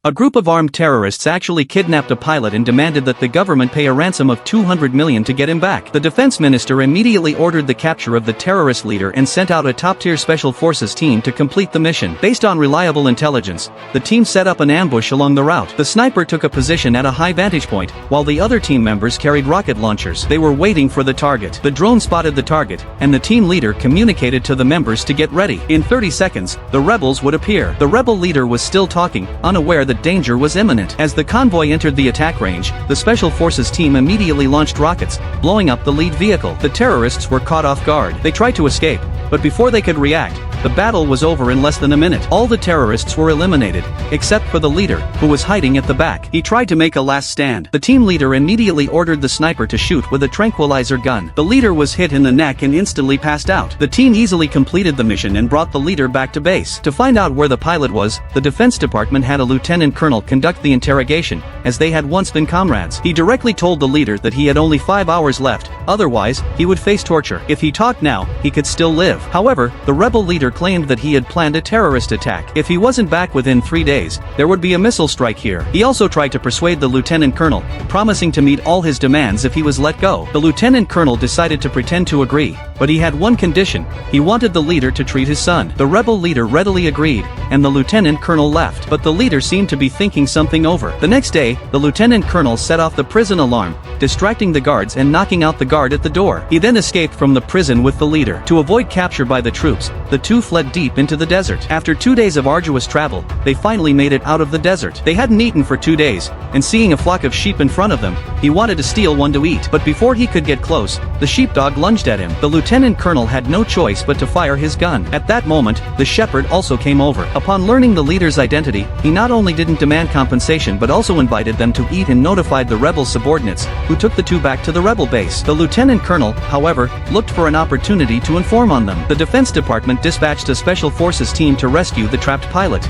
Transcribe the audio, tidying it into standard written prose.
A group of armed terrorists actually kidnapped a pilot and demanded that the government pay a ransom of $200 million to get him back. The defense minister immediately ordered the capture of the terrorist leader and sent out a top-tier special forces team to complete the mission. Based on reliable intelligence, the team set up an ambush along the route. The sniper took a position at a high vantage point, while the other team members carried rocket launchers. They were waiting for the target. The drone spotted the target, and the team leader communicated to the members to get ready. In 30 seconds, the rebels would appear. The rebel leader was still talking, unaware that danger was imminent. As the convoy entered the attack range, the Special Forces team immediately launched rockets, blowing up the lead vehicle. The terrorists were caught off guard. They tried to escape, but before they could react, the battle was over in less than a minute. All the terrorists were eliminated, except for the leader, who was hiding at the back. He tried to make a last stand. The team leader immediately ordered the sniper to shoot with a tranquilizer gun. The leader was hit in the neck and instantly passed out. The team easily completed the mission and brought the leader back to base. To find out where the pilot was, the Defense Department had a lieutenant colonel conduct the interrogation, as they had once been comrades. He directly told the leader that he had only 5 hours left, otherwise, he would face torture. If he talked now, he could still live. However, the rebel leader claimed that he had planned a terrorist attack. If he wasn't back within 3 days, there would be a missile strike here. He also tried to persuade the lieutenant colonel, promising to meet all his demands if he was let go. The lieutenant colonel decided to pretend to agree, but he had one condition: he wanted the leader to treat his son. The rebel leader readily agreed, and the lieutenant colonel left. But the leader seemed to be thinking something over. The next day, the lieutenant colonel set off the prison alarm, distracting the guards and knocking out the guard at the door. He then escaped from the prison with the leader. To avoid capture by the troops, the two fled deep into the desert. After 2 days of arduous travel, they finally made it out of the desert. They hadn't eaten for 2 days, and seeing a flock of sheep in front of them, he wanted to steal one to eat. But before he could get close, the sheepdog lunged at him. The lieutenant colonel had no choice but to fire his gun. At that moment, the shepherd also came over. Upon learning the leader's identity, he not only didn't demand compensation but also invited them to eat and notified the rebel subordinates, who took the two back to the rebel base. The lieutenant colonel, however, looked for an opportunity to inform on them. The Defense Department dispatched a special forces team to rescue the trapped pilot.